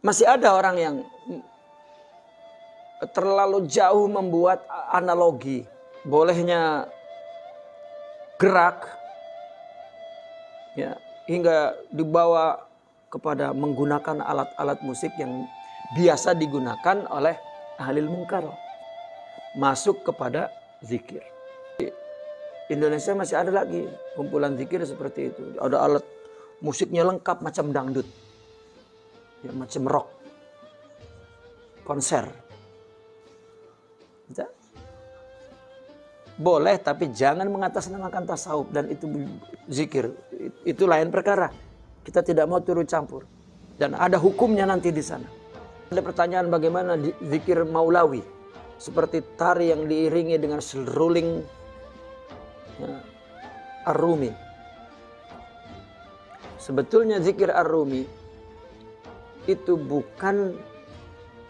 Masih ada orang yang terlalu jauh membuat analogi. Bolehnya gerak ya, hingga dibawa kepada menggunakan alat-alat musik yang biasa digunakan oleh ahli munkar. Masuk kepada zikir. Di Indonesia masih ada lagi kumpulan zikir seperti itu. Ada alat musiknya lengkap macam dangdut. Ya, macam rock. Konser. Bisa? Boleh, tapi jangan mengatasnamakan tasawuf dan itu zikir. Itu lain perkara. Kita tidak mau turut campur. Dan ada hukumnya nanti di sana. Ada pertanyaan bagaimana zikir maulawi. Seperti tari yang diiringi dengan seruling ya, ar-Rumi. Sebetulnya zikir ar-Rumi itu bukan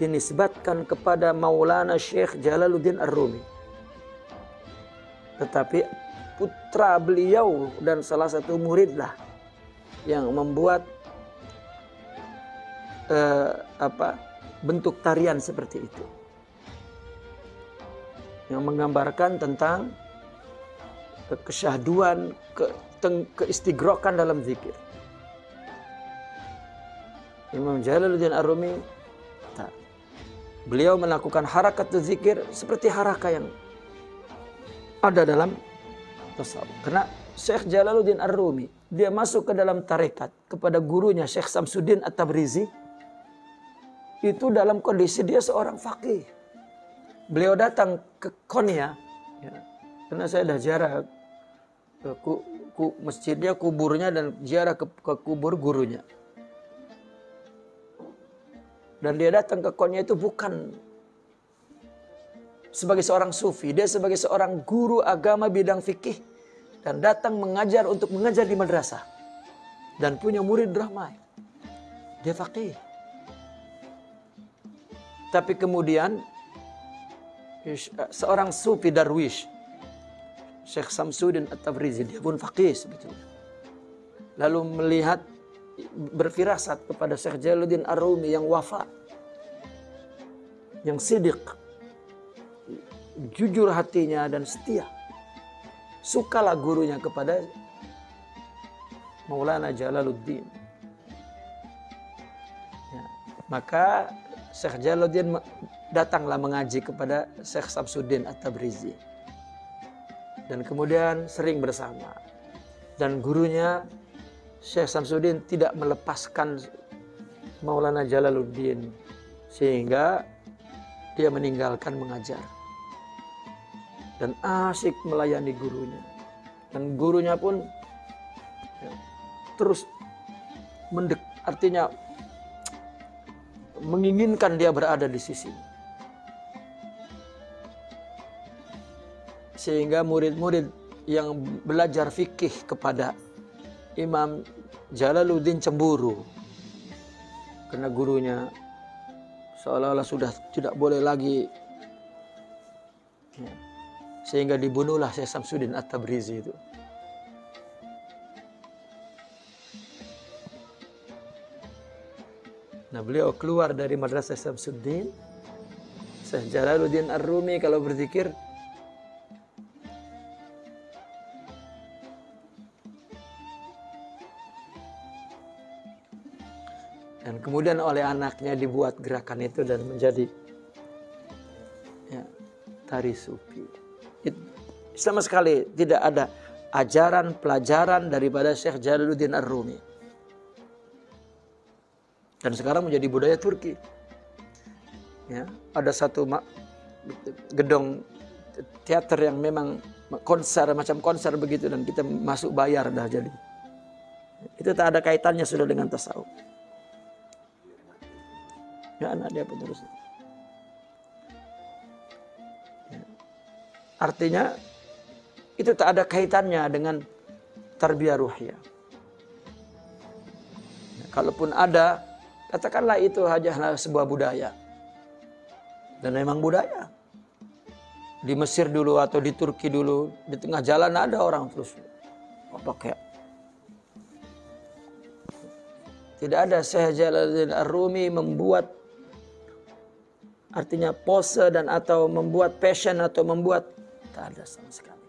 dinisbatkan kepada Maulana Syekh Jalaluddin Ar-Rumi. Tetapi putra beliau dan salah satu muridlah yang membuat bentuk tarian seperti itu. Yang menggambarkan tentang kesyahduan, keistighrokan dalam zikir. Imam Jalaluddin Ar-Rumi, beliau melakukan harakat zikir seperti haraka yang ada dalam tasawuf. Karena Syekh Jalaluddin Ar-Rumi, dia masuk ke dalam tarekat kepada gurunya Syekh Samsuddin At-Tabrizi. Itu dalam kondisi dia seorang faqih. Beliau datang ke Konya, ya, karena saya dah ziarah ke masjidnya, kuburnya, dan ziarah ke kubur gurunya. Dan dia datang ke Konya itu bukan sebagai seorang sufi. Dia sebagai seorang guru agama bidang fikih. Dan datang mengajar untuk mengajar di madrasah. Dan punya murid ramai. Dia faqih. Tapi kemudian seorang sufi darwish, Syekh Samsuddin At-Tabrizi, dia pun faqih sebetulnya. Lalu melihat, berfirasat kepada Syekh Jalaluddin Ar-Rumi yang wafa, yang sidiq, jujur hatinya dan setia. Sukalah gurunya kepada Maulana Jalaluddin. Ya, maka Syekh Jalaluddin datanglah mengaji kepada Syekh Samsuddin At-Tabrizi. Dan kemudian sering bersama. Dan gurunya Syekh Samsuddin tidak melepaskan Maulana Jalaluddin. Sehingga dia meninggalkan mengajar. Dan asyik melayani gurunya. Dan gurunya pun ya, terus artinya menginginkan dia berada di sisinya. Sehingga murid-murid yang belajar fikih kepada Imam Jalaluddin cemburu. Karena gurunya seolah-olah sudah tidak boleh lagi. Ya. Sehingga dibunuhlah Syekh Samsuddin At-Tabrizi itu. Nah, beliau keluar dari madrasah Samsuddin. Syekh Jalaluddin Ar-Rumi kalau berzikir, dan kemudian oleh anaknya dibuat gerakan itu dan menjadi ya, tari sufi. Sama sekali tidak ada ajaran, pelajaran daripada Syekh Jalaluddin Ar-Rumi. Dan sekarang menjadi budaya Turki. Ya, ada satu gedung teater yang memang konser, macam konser begitu, dan kita masuk bayar dah jadi. Itu tak ada kaitannya sudah dengan tasawuf. Ya, anak dia penerusnya. Ya. Artinya itu tak ada kaitannya dengan tarbiyah ruhiyah. Ya, kalaupun ada, katakanlah itu hanyalah sebuah budaya. Dan memang budaya. Di Mesir dulu atau di Turki dulu, di tengah jalan ada orang terus pakai Tidak ada Syekh Jalaluddin Ar-Rumi membuat artinya pose dan atau membuat passion atau membuat, tak ada sama sekali.